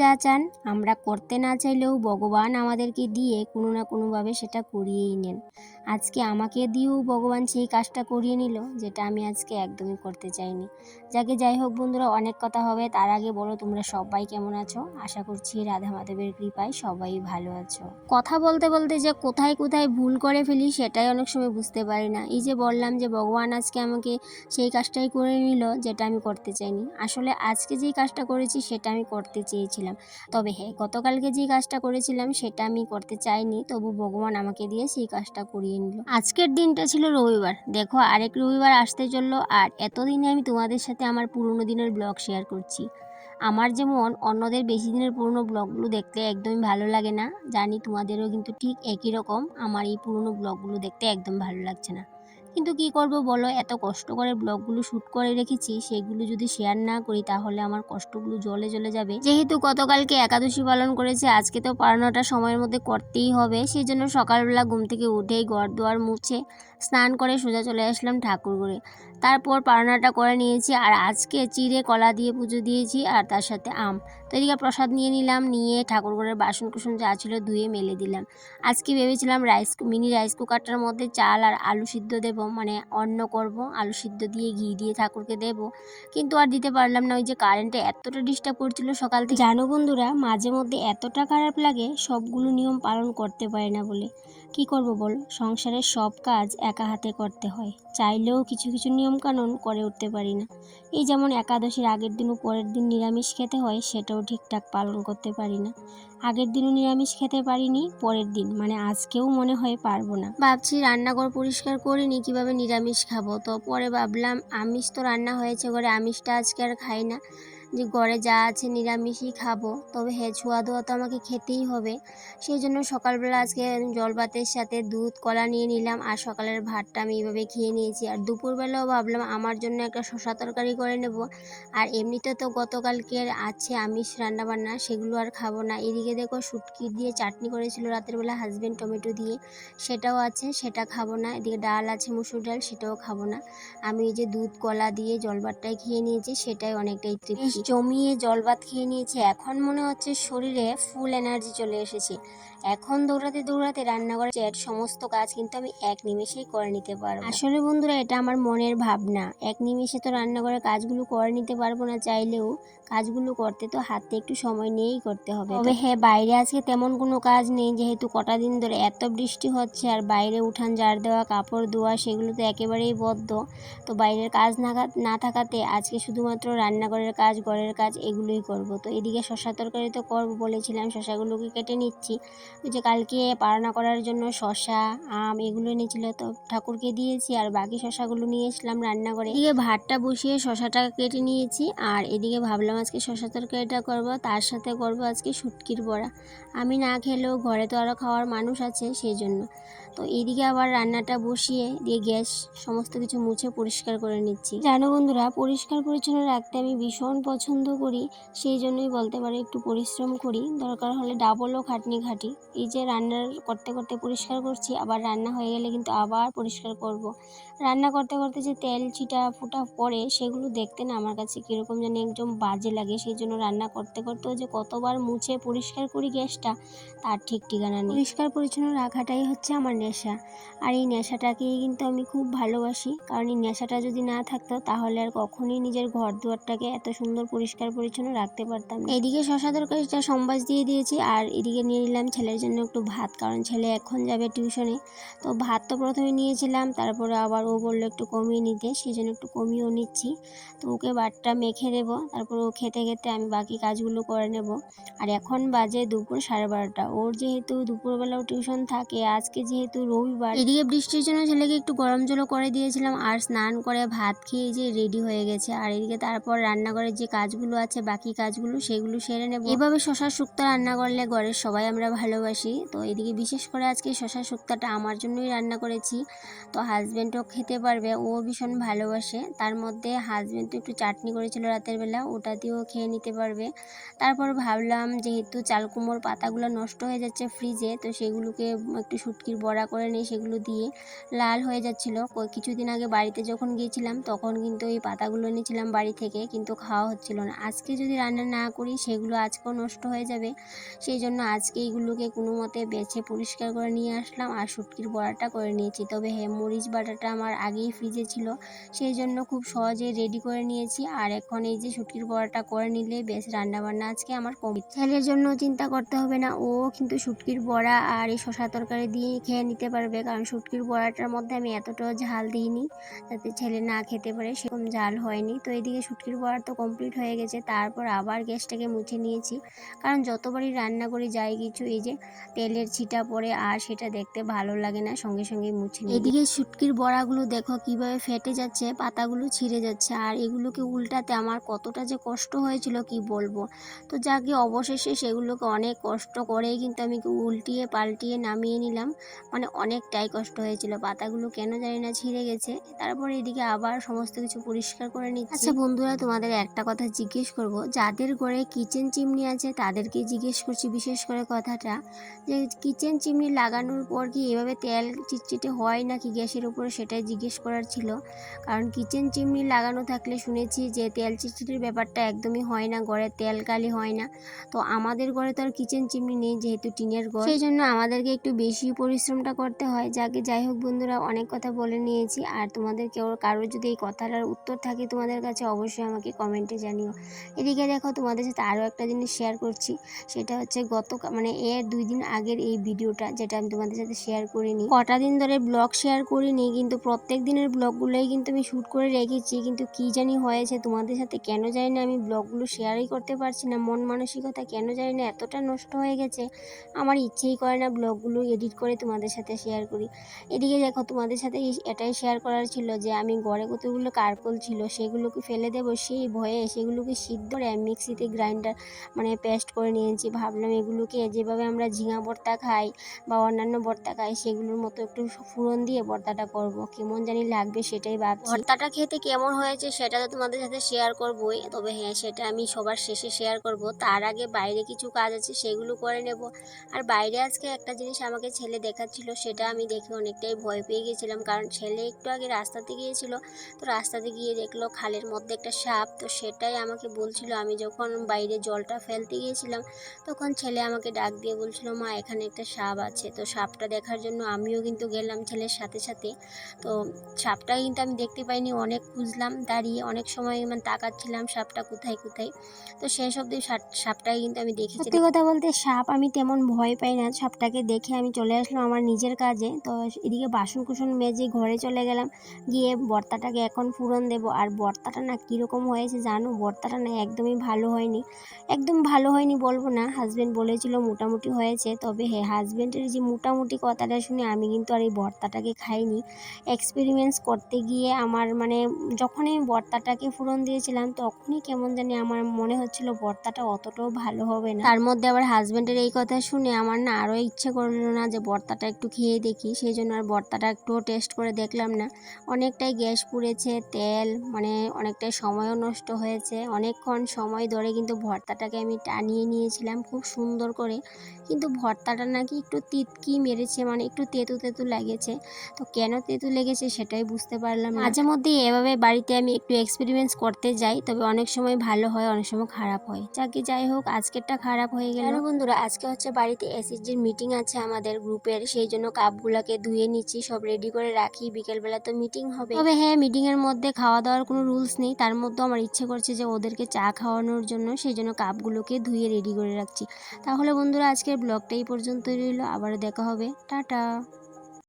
যা চান আমরা করতে না চাইলেও ভগবান আমাদেরকে দিয়ে কোনো না কোনোভাবে সেটা করিয়েই নেন। আজকে আমাকে দিয়েও ভগবান সেই কাজটা করিয়ে নিল যেটা আমি আজকে একদমই করতে চাইনি। যাই হোক বন্ধুরা, অনেক কথা হবে, তার আগে বলো তোমরা সবাই কেমন আছো? আশা করছি রাধা মাধবের কৃপায় সবাই ভালো আছো। কথা বলতে বলতে যে কোথায় কোথায় ভুল করে ফেলি সেটাই অনেক সময় বুঝতে পারি না। এই যে বললাম যে ভগবান আজকে আমাকে সেই কাজটাই করে নিল যেটা আমি করতে চাইনি। আসলে আজকে যেই কাজটা করেছি সেটা আমি করতে চেয়েছিলাম, তবে হ্যাঁ, গতকালকে যেই কাজটা করেছিলাম সেটা আমি করতে চাইনি, তবু ভগবান আমাকে দিয়ে সেই কাজটা করিয়ে নিল। আজকের দিনটা ছিল রবিবার, দেখো আরেক রবিবার আসতে চললো, আর এতদিনে আমি তোমাদের সাথে আমার পুরোনো দিনের ব্লগ শেয়ার করছি। আমার যেমন অন্যদের বেশি দিনের পুরনো ব্লগগুলো দেখতে একদমই ভালো লাগে না, জানি তোমাদেরও কিন্তু ঠিক একই রকম, আমার এই পুরনো ব্লগগুলো দেখতে একদম ভালো লাগছে না। কিন্তু কি করব বলো, এত কষ্ট করে ব্লগগুলো শ্যুট করে রেখেছি, সেগুলো যদি শেয়ার না করি তাহলে আমার কষ্টগুলো জলে জ্বলে যাবে। যেহেতু গতকালকে একাদশী পালন করেছে, আজকে তো পালনটা সময়ের মধ্যে করতেই হবে, সেই জন্য সকালবেলা ঘুম থেকে উঠেই ঘর দুয়ার মুছে স্নান করে সোজা চলে আসলাম ঠাকুর ঘরে। তারপর পালনাটা করে নিয়েছি, আর আজকে চিড়ে কলা দিয়ে পুজো দিয়েছি, আর তার সাথে আম। তো এদিকে প্রসাদ নিয়ে নিলাম, নিয়ে ঠাকুর ঘরের বাসন কুসন যা ছিল ধুয়ে মেলে দিলাম। আজকে ভেবেছিলাম মিনি রাইস কুকারটার মধ্যে চাল আর আলু সিদ্ধ দেবো, মানে অন্ন করব, আলু সিদ্ধ দিয়ে ঘি দিয়ে ঠাকুরকে দেব, কিন্তু আর দিতে পারলাম না। ওই যে কারেন্টে এতটা ডিস্টার্ব করছিল সকাল থেকে, জানো বন্ধুরা, মাঝে মধ্যে এতটা খারাপ লাগে সবগুলো নিয়ম পালন করতে পারি না বলে। কি করব বলো, সংসারের সব কাজ একা হাতে করতে হয়, চাইলেও কিছু কিছু নিয়ম কানুন করে উঠতে পারি না। এই যেমন একাদশীর আগের দিন ও পরের দিন নিরামিষ খেতে হয়, সেটাও ঠিকঠাক পালন করতে পারি না। আগের দিনও নিরামিষ খেতে পারিনি, পরের দিন মানে আজকেও মনে হয় পারবো না। ভাবছি রান্নাঘর পরিষ্কার করিনি, কিভাবে নিরামিষ খাবো। তো পরে ভাবলাম আমিষ তো রান্না হয়েছে ঘরে, আমিষটা আজকে আর খাই না, যে ঘরে যা আছে নিরামিষই খাবো। তবে হ্যাঁ, ছোঁয়া দোয়া তো আমাকে খেতেই হবে, সেই জন্য সকালবেলা আজকে জল ভাতের সাথে দুধ কলা নিয়ে নিলাম, আর সকালের ভাতটা আমি এইভাবে খেয়ে নিয়েছি। আর দুপুরবেলাও ভাবলাম আমার জন্য একটা শসা তরকারি করে নেব, আর এমনিতে তো গতকালকের আছে আমিষ রান্নাবান্না, সেগুলো আর খাবো না। এদিকে দেখো শুটকি দিয়ে চাটনি করেছিল রাতের বেলা হাজবেন্ড, টমেটো দিয়ে, সেটাও আছে, সেটা খাবো না। এদিকে ডাল আছে মুসুর ডাল, সেটাও খাবো না। আমি এই যে দুধ কলা দিয়ে জল ভাতটাই খেয়ে নিয়েছি, সেটাই অনেকটাই তৃপ্তি। জমিয়ে জল ভাত খেয়ে নিয়েছি, এখন মনে হচ্ছে শরীরে ফুল এনার্জি চলে এসেছে। এখন দৌড়াতে দৌড়াতে রান্নাঘরে সমস্ত কাজ কিন্তু আমি এক নিমেষেই করে নিতে পারবো। আসলে বন্ধুরা, এটা আমার মনের ভাবনা, এক নিমেষে তো রান্নাঘরের কাজগুলো করে নিতে পারবো না চাইলেও, কাজগুলো করতে তো হাতে একটু সময় নিয়েই করতে হবে। তবে হ্যাঁ, বাইরে আজকে তেমন কোনো কাজ নেই, যেহেতু কটা দিন ধরে এত বৃষ্টি হচ্ছে, আর বাইরে উঠান ঝাড় দেওয়া, কাপড় ধোয়া, সেগুলো তো একেবারেই বদ্ধ। তো বাইরের কাজ না থাকাতে আজকে শুধুমাত্র রান্নাঘরের কাজ, ঘরের কাজ, এগুলোই করব। তো এদিকে শসা তরকারি তো করবো বলেছিলাম, শসাগুলোকে কেটে নিচ্ছি। ওই যে কালকে পারানা করার জন্য শসা, আম এগুলো এনেছিল, তো ঠাকুরকে দিয়েছি, আর বাকি শসাগুলো নিয়ে এসলাম রান্নাঘরে। এদিকে ভাতটা বসিয়ে শসাটা কেটে নিয়েছি, আর এদিকে ভাবলাম আজকে শসা তরকারিটা করব, তার সাথে করব আজকে শুটকির বড়া। আমি না খেলেও ঘরে তো আরও খাওয়ার মানুষ আছে, সেই জন্য। তো এইদিকে আবার রান্নাটা বসিয়ে দিয়ে গ্যাস সমস্ত কিছু মুছে পরিষ্কার করে নিচ্ছি। জানো বন্ধুরা, পরিষ্কার পরিচ্ছন্ন রাখতে আমি ভীষণ পছন্দ করি, সেই জন্যই বলতে পারি একটু পরিশ্রম করি, দরকার হলে ডাবলও খাটনি খাটি। এই যে রান্নার করতে করতে পরিষ্কার করছি, আবার রান্না হয়ে গেলে কিন্তু আবার পরিষ্কার করব। রান্না করতে করতে যে তেল ছিটা ফুটা পড়ে, সেগুলো দেখতে না আমার কাছে কীরকম যেন একদম বাজে লাগে, সেই জন্য রান্না করতে করতেও যে কতবার মুছে পরিষ্কার করি গ্যাসটা, তার ঠিক ঠিকানা নেই। পরিষ্কার পরিচ্ছন্ন রাখাটাই হচ্ছে আমার নেশা, আর এই নেশাটাকেই কিন্তু আমি খুব ভালোবাসি, কারণ এই নেশাটা যদি না থাকতো তাহলে আর কখনোই নিজের ঘর দুয়ারটাকে এত সুন্দর পরিষ্কার পরিচ্ছন্ন রাখতে পারতাম না। এদিকে শসা তরকারিটা সম্বাস দিয়ে দিয়েছি, আর এদিকে নিয়ে নিলাম ছেলের জন্য একটু ভাত, কারণ ছেলে এখন যাবে টিউশনে। তো ভাত তো প্রথমে নিয়েছিলাম, তারপরে আবার ও বললো একটু কমিয়ে নিতে, সেই জন্য একটু কমিয়েও নিচ্ছি। তো ওকে ভাতটা মেখে দেবো, তারপর ও খেতে খেতে আমি বাকি কাজগুলো করে নেব। আর এখন বাজে দুপুর 12:30, ওর যেহেতু দুপুরবেলাও টিউশন থাকে, আজকে যেহেতু রবিবার, এদিকে বৃষ্টির জন্য ছেলেকে একটু গরম জলও করে দিয়েছিলাম, আর স্নান করে ভাত খেয়ে যে রেডি হয়ে গেছে। আর এদিকে তারপর রান্নাঘরের যে কাজগুলো আছে, বাকি কাজগুলো সেগুলো সেরে নেব। এভাবে শশার শুক্তো রান্না করলে ঘরের সবাই আমরা ভালো ভালোবাসি। তো এদিকে বিশেষ করে আজকে শশা শুক্তাটা আমার জন্যই রান্না করেছি। তো হাজব্যান্ডও খেতে পারবে, ও ভীষণ ভালোবাসে। তার মধ্যে হাজব্যান্ড তো একটু চাটনি করেছিল রাতের বেলা, ওটা দিয়েও খেয়ে নিতে পারবে। তারপর ভাবলাম যেহেতু চাল কুমড়োর পাতাগুলো নষ্ট হয়ে যাচ্ছে ফ্রিজে, তো সেগুলোকে একটু শুটকির বড়া করে নিই, সেগুলো দিয়ে লাল হয়ে যাচ্ছিলো। কিছুদিন আগে বাড়িতে যখন গিয়েছিলাম তখন কিন্তু এই পাতাগুলো এনেছিলাম বাড়ি থেকে, কিন্তু খাওয়া হচ্ছিল না। আজকে যদি রান্না না করি সেগুলো আজকেও নষ্ট হয়ে যাবে, সেই জন্য আজকে এইগুলোকে কোনো মতে বেছে পরিষ্কার করে নিয়ে আসলাম আর শুটকির বড়াটা করে নিয়েছি। তবে হ্যাঁ, মরিচ বাটাটা আমার আগেই ফ্রিজে ছিল, সেই জন্য খুব সহজে রেডি করে নিয়েছি। আর এখন এই যে শুটকির বড়াটা করে নিলে বেশ রান্নাবান্না আজকে আমার কমপ্লিট। ছেলের জন্য চিন্তা করতে হবে না, ও কিন্তু শুটকির বড়া আর এই শসা তরকারি দিয়ে খেয়ে নিতে পারবে, কারণ শুটকির বড়াটার মধ্যে আমি এতটাও ঝাল দিইনি যাতে ছেলে না খেতে পারে, সেরকম ঝাল হয়নি। তো এদিকে শুটকির বড়া তো কমপ্লিট হয়ে গেছে। তারপর আবার গ্যাসটাকে মুছে নিয়েছি, কারণ যতবারই রান্না করি যাই কিছু এই যে তেলের ছিটা পড়ে আর সেটা দেখতে ভালো লাগে না, সঙ্গে সঙ্গে মুছে নিই। এদিকে শুটকির বড়াগুলো দেখো কিভাবে ফেটে যাচ্ছে, পাতাগুলো ছিঁড়ে যাচ্ছে, আর এগুলোকে উল্টাতে আমার কতটা যে কষ্ট হয়েছিল কি বলবো। তো যাকে অবশেষে সেগুলোকে অনেক কষ্ট করেই কিন্তু আমি উল্টিয়ে পাল্টিয়ে নামিয়ে নিলাম, মানে অনেকটাই কষ্ট হয়েছিল। পাতাগুলো কেন জানি না ছিঁড়ে গেছে। তারপর এদিকে আবার সমস্ত কিছু পরিষ্কার করে নিচ্ছি। আচ্ছা বন্ধুরা, তোমাদের একটা কথা জিজ্ঞেস করব, যাদের ঘরে কিচেন চিমনি আছে তাদেরকে জিজ্ঞেস করছি বিশেষ করে কথাটা, যে কিচেন চিমনি লাগানোর পর কি এভাবে তেল চিটচিটে হয় নাকি গ্যাসের উপরে, সেটাই জিজ্ঞেস করার ছিল। কারণ কিচেন চিমনি লাগানো থাকলে শুনেছি যে তেল চিটচিটের ব্যাপারটা একদমই হয় না, ঘরে তেল কালি হয় না। তো আমাদের ঘরে তো আর কিচেন চিমনি নেই, যেহেতু টিনের ঘর, সেই জন্য আমাদেরকে একটু বেশি পরিশ্রমটা করতে হয়। যাই হোক বন্ধুরা, অনেক কথা বলে নিয়েছি। আর তোমাদের কারোর যদি এই কথাটার উত্তর থাকে তোমাদের কাছে, অবশ্যই আমাকে কমেন্টে জানিও। এদিকে দেখো, তোমাদের সাথে আরও একটা জিনিস শেয়ার করছি, সেটা হচ্ছে মানে এর 2 দিন আগের এই ভিডিওটা, যেটা আমি তোমাদের সাথে শেয়ার করিনি। কটা দিন ধরে ব্লগ শেয়ার করিনি, কিন্তু প্রত্যেক দিনের ব্লগগুলোই কিন্তু আমি শ্যুট করে রেখেছি, কিন্তু কি জানি হয়েছে তোমাদের সাথে, কেন জানি না আমি ব্লগগুলো শেয়ারই করতে পারছি না। মন মানসিকতা কেন জানি না এতটা নষ্ট হয়ে গেছে, আমার ইচ্ছেই করে না ব্লগগুলো এডিট করে তোমাদের সাথে শেয়ার করি। এদিকে দেখো, তোমাদের সাথে এটাই শেয়ার করার ছিল যে আমি ঘরে কতগুলো কারকল ছিল সেগুলোকে ফেলে দেবো, সেই ভয়ে সেগুলোকে সিদ্ধ করে মিক্সিতে গ্রাইন্ডার মানে পেস্ট করে নিয়েছি। ভাবলাম এগুলোকে যেভাবে আমরা ঝিঙা ভর্তা খাই বা অন্যান্য ভর্তা খাই সেগুলোর মতো একটু ফোড়ন দিয়ে ভর্তাটা করব, কেমন জানি লাগবে সেটাই ভাবছি। ভর্তাটা খেতে কেমন হয়েছে সেটা তো তোমাদের সাথে শেয়ার করবোই, তবে হ্যাঁ, সেটা আমি সবার শেষে শেয়ার করব। তার আগে বাইরে কিছু কাজ আছে, সেগুলো করে নেব। আর বাইরে আজকে একটা জিনিস আমাকে ছেলে দেখাচ্ছিল, সেটা আমি দেখে অনেকটাই ভয় পেয়ে গেছিলাম, কারণ ছেলে একটু আগে রাস্তাতে গিয়েছিল, তো রাস্তাতে গিয়ে দেখলো খালের মধ্যে একটা সাপ। তো সেটাই আমাকে বলছিল, আমি যখন বাইরে জলটা ফেলতে গিয়েছিলাম তখন ছেলে আমাকে ডাক দিয়ে বলছিল, মা এখানে একটা সাপ আছে। তো সাপটা দেখার জন্য আমিও কিন্তু গেলাম ছেলের সাথে সাথে। তো সাপটা কিন্তু আমি দেখতে পাইনি, অনেক খুঁজলাম দাঁড়িয়ে, অনেক সময় মানে তাকাচ্ছিলাম সাপটা কোথায় কোথায়। তো শেষ অবধি সাপটাই কিন্তু আমি দেখেছি। সত্যি কথা বলতে সাপ আমি তেমন ভয় পাই না, সাপটাকে দেখে আমি চলে আসলাম আমার নিজের কাজে। তো এদিকে বাসন কুসন মেজে ঘরে চলে গেলাম, গিয়ে ভর্তাটাকে এখন ফোড়ন দেবো। আর ভর্তাটা না কীরকম হয়েছে জানো, ভর্তাটা না একদমই ভালো হয়নি, একদম ভালো হয়নি বলবো না। হাজব্যান্ড বলেছিল মোটামুটি হয়েছে, তবে হ্যাঁ, হাজব্যান্ডের যে মোটামুটি কথাটা শুনে আমি কিন্তু আর এই ভর্তাটাকে খাইনি। এক্সপেরিমেন্টস করতে গিয়ে আমার মানে যখনই আমি ভর্তাটাকে ফোড়ন দিয়েছিলাম তখনই কেমন জানি আমার মনে হচ্ছিল ভর্তাটা অতটাও ভালো হবে না। তার মধ্যে আবার হাজব্যান্ডের এই কথা শুনে আমার না আরও ইচ্ছে করলো না যে ভর্তাটা একটু খেয়ে দেখি, সেই জন্য আর ভর্তাটা একটুও টেস্ট করে দেখলাম না। অনেকটাই গ্যাস পুড়েছে, তেল মানে অনেকটাই সময়ও নষ্ট হয়েছে। অনেকক্ষণ সময় ধরে কিন্তু ভর্তাটাকে আমি টানিয়ে নিয়েছিলাম খুব সুন্দর করে, কিন্তু ভর্তাটা নাকি একটু তিতকি মেরেছে, মানে একটু তেতু তেতু লেগেছে। তো কেন তেতু লেগেছে সেটাই বুঝতে পারলাম না। মাঝে মধ্যে এভাবে বাড়িতে আমি একটু এক্সপেরিমেন্টস করতে যাই, তবে অনেক সময় ভালো হয়, অনেক সময় খারাপ হয়। যাই হোক, আজকেরটা খারাপ হয়ে গেল। বন্ধুরা, আজকে হচ্ছে বাড়িতে এসএসজির মিটিং আছে আমাদের গ্রুপের, সেই জন্য কাপগুলোকে ধুয়ে নিচ্ছি, সব রেডি করে রাখি, বিকেলবেলা তো মিটিং হবে। তবে হ্যাঁ, মিটিংয়ের মধ্যে খাওয়া দাওয়ার কোনো রুলস নেই, তার মধ্যেও আমার ইচ্ছে করছে যে ওদেরকে চা খাওয়ানোর জন্য, সেই জন্য কাপগুলোকে ধুয়ে রেডি করে রাখছি। তাহলে বন্ধুরা, আজকের ব্লগটা এই পর্যন্তই রইল, আবারও দেখা হবে, টাটা।